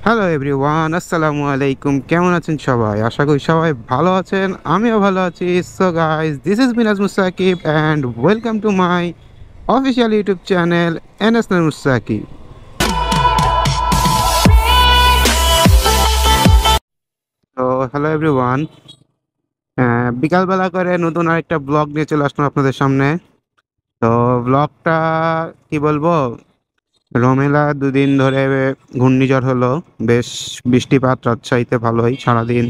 Hello everyone, আসসালামু আলাইকুম। কেমন আছেন সবাই? আশা করি সবাই ভালো আছেন, আমিও ভালো আছি। So guys, this is Minaj Musakib and welcome to my official YouTube channel NS Musakib. তো হ্যালো এভরিওয়ান, বিকালবেলা করে নতুন আরেকটা ব্লগ নিয়ে চলে আসলাম আপনাদের সামনে। তো ব্লগটা কি বলবো, রোমেলা দুদিন ধরে ঘূর্ণিঝড় হলো, বেশ বৃষ্টিপাত রাজশাহীতে ভালোই সারাদিন।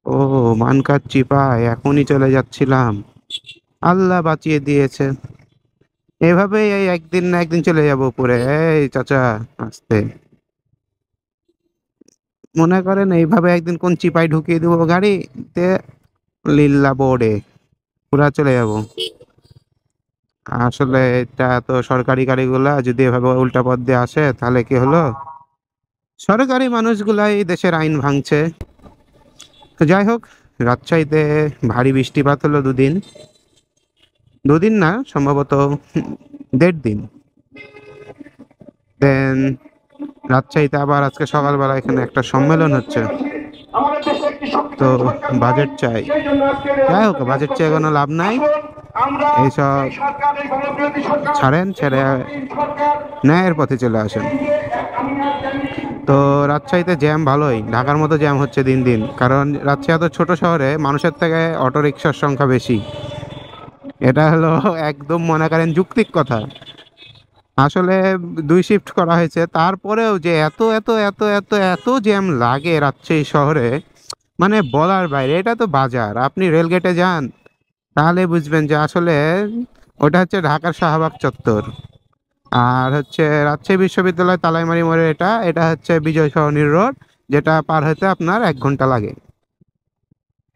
ও, মানকার চিপায় এখনই চলে যাচ্ছিলাম, আল্লাহ বাঁচিয়ে দিয়েছে। এভাবেই এই একদিন না একদিন চলে যাব উপরে। এই চাচা, আসতে, মনে করেন এইভাবে একদিন কোন চিপায় ঢুকিয়ে দেবো গাড়িতে, লিল্লা বোর্ডে পুরা চলে যাব। আসলে এটা তো সরকারি গাড়িগুলা যদি এভাবে উল্টা পথ দিয়ে আসে তাহলে কি হলো, সরকারি মানুষগুলাই দেশের আইন ভাঙছে। তো যাই হোক, রাজশাহীতে ভারী বৃষ্টিপাত হলো দুদিন, দুদিন না সম্ভবত 1.5 দিন। দেন রাজশাহীতে আবার আজকে সকালবেলা এখানে একটা সম্মেলন হচ্ছে। তো বাজেট চাই, যাই হোক বাজেট চেয়ে কোনো লাভ নাই, এইসব ছাড়েন, ছেড়ে ন্যায়ের পথে চলে আসেন। তো রাজশাহীতে জ্যাম ভালোই, ঢাকার মতো জ্যাম হচ্ছে দিন দিন, কারণ রাজশাহী এত ছোট শহরে মানুষের থেকে অটো রিক্সার সংখ্যা বেশি। এটা হলো একদম মনে করেন যুক্তিক কথা। আসলে 2 শিফট করা হয়েছে, তারপরেও যে এত এত এত এত এত জ্যাম লাগে রাজশাহী শহরে, মানে বলার বাইরে। এটা তো বাজার, আপনি রেলগেটে যান তাহলে বুঝবেন যে আসলে ওটা হচ্ছে ঢাকার শাহবাগ চত্বর। আর হচ্ছে রাজশাহী বিশ্ববিদ্যালয় তালাইমারি মোড়ে, এটা এটা হচ্ছে বিজয় সরণির রোড, যেটা পার হতে আপনার 1 ঘন্টা লাগে।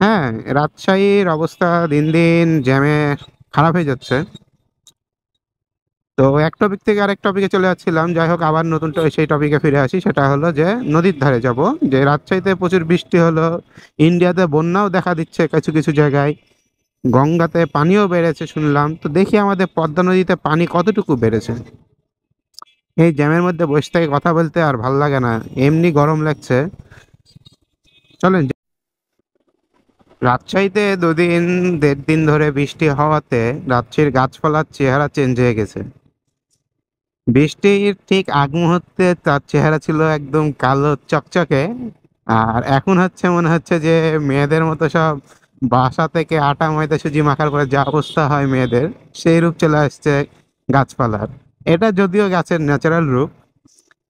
হ্যাঁ, রাজশাহীর অবস্থা দিন দিন জ্যামে খারাপ হয়ে যাচ্ছে। তো এক টপিক থেকে আরেক টপিকে চলে যাচ্ছিলাম, যাই হোক আবার নতুন সেই টপিকে ফিরে আসি। সেটা হলো যে নদীর ধারে যাব, যে রাজশাহীতে প্রচুর বৃষ্টি হলো, ইন্ডিয়াতে বন্যাও দেখা দিচ্ছে কিছু কিছু জায়গায়, গঙ্গাতে পানিও বেড়েছে শুনলাম। তো দেখি আমাদের পদ্মা নদীতে পানি কতটুকু বেড়েছে। এই জ্যামের মধ্যে বসে থেকে কথা বলতে আর ভাল লাগে না, এমনি গরম লাগছে। চলেন। রাজশাহীতে 1.5 দিন ধরে বৃষ্টি হওয়াতে রাজশাহীর গাছপালার চেহারা চেঞ্জ হয়ে গেছে। বৃষ্টির ঠিক আগ মুহূর্তে তার চেহারা ছিল একদম কালো চকচকে, আর এখন হচ্ছে মনে হচ্ছে যে মেয়েদের মতো সব বাসা থেকে আটা ময়দা সুজি মাখার পরে যে অবস্থা হয় মেয়েদের, সেই রূপ চলে আসছে গাছপালার। এটা যদিও গাছের ন্যাচারাল রূপ,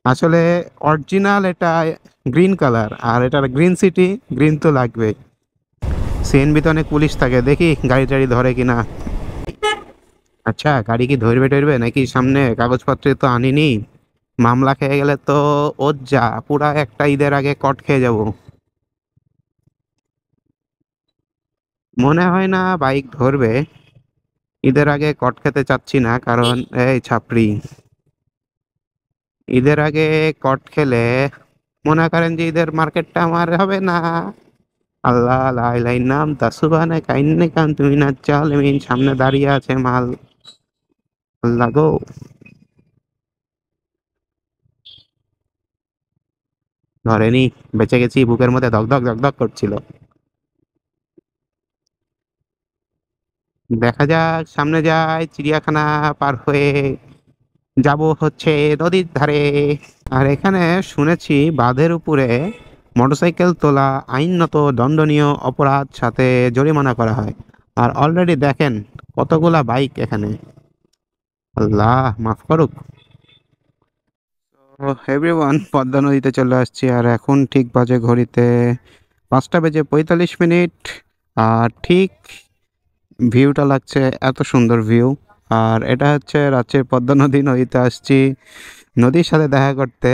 আসলে অরিজিনাল এটা গ্রিন কালার, আর এটা গ্রিন সিটি, গ্রিন তো লাগবে। সিএনবি তো অনেক পুলিশ থাকে, দেখি গাড়ি টাড়ি ধরে কিনা। আচ্ছা, গাড়ি কি ধরবে টরবে নাকি? সামনে কাগজপত্র তো আনিনি, মামলা খেয়ে গেলে তো ওর যা, পুরা একটা ঈদের আগে কট খেয়ে যাব। মনে হয় না বাইক ধরবে, ঈদের আগে কট খেতে চাচ্ছি না, কারণ এই ছাপড়ি, ঈদের আগে কট খেলে মনে করেন যে ঈদের মার্কেটটা আমার হবে না। আল্লাহ লাই নাম তাসুবানে কাইন্নে কান তুমি না চাল মিন, সামনে দাঁড়িয়ে আছে মাল, আল্লাহ গো। ধরেনি, বেঁচে গেছি, বুকের মধ্যে ধকধক ধকধক করছিল। দেখা যাক, সামনে যাই, চিড়িয়াখানা পার হয়ে যাব হচ্ছে নদীর ধারে। আর এখানে শুনেছি বাঁধের উপরে মোটরসাইকেল তোলা আইনত দণ্ডনীয় অপরাধ, সাথে জরিমানা করা হয়। আর অলরেডি দেখেন কতগুলা বাইক এখানে, আল্লাহ মাফ করুক। তো এভরিওয়ান, পদ্মা নদীতে চলে আসছি, আর এখন ঠিক বাজে ঘড়িতে 5টা বেজে 45 মিনিট। আর ঠিক ভিউটা লাগছে এত সুন্দর ভিউ। আর এটা হচ্ছে রাজশাহীর পদ্মা নদী, নদীতে আসছি নদীর সাথে দেখা করতে।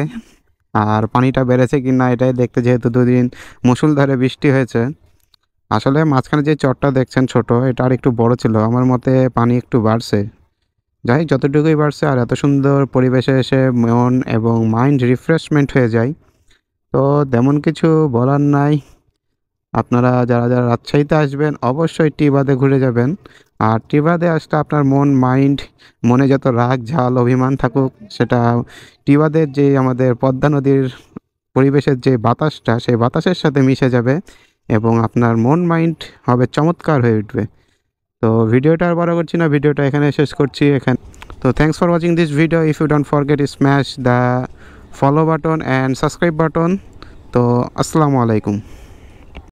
আর পানিটা বেড়েছে কি না এটাই দেখতে, যেহেতু 2 দিন মুষলধারে বৃষ্টি হয়েছে। আসলে মাঝখানে যে চরটা দেখছেন ছোট, এটা আর একটু বড় ছিল, আমার মতে পানি একটু বাড়ছে। যাই হোক, যতটুকুই বাড়ছে, আর এত সুন্দর পরিবেশে এসে মন এবং মাইন্ড রিফ্রেশমেন্ট হয়ে যায়। তো তেমন কিছু বলার নাই, আপনারা যারা যারা রাজশাহীতে আসবেন অবশ্যই টি বাঁধে ঘুরে যাবেন। আর টি বাঁধে আসলে আপনার মনে যত রাগ ঝাল অভিমান থাকুক সেটা টি বাঁধের যে আমাদের পদ্মা নদীর পরিবেশের যে বাতাসটা সেই বাতাসের সাথে মিশে যাবে এবং আপনার মাইন্ড হবে চমৎকার হয়ে উঠবে। তো ভিডিওটা আর বড় করছি না, ভিডিওটা এখানে শেষ করছি এখানে। তো thanks for watching this video. If you don't forget smash the follow button and subscribe button. তো আসসালামু আলাইকুম।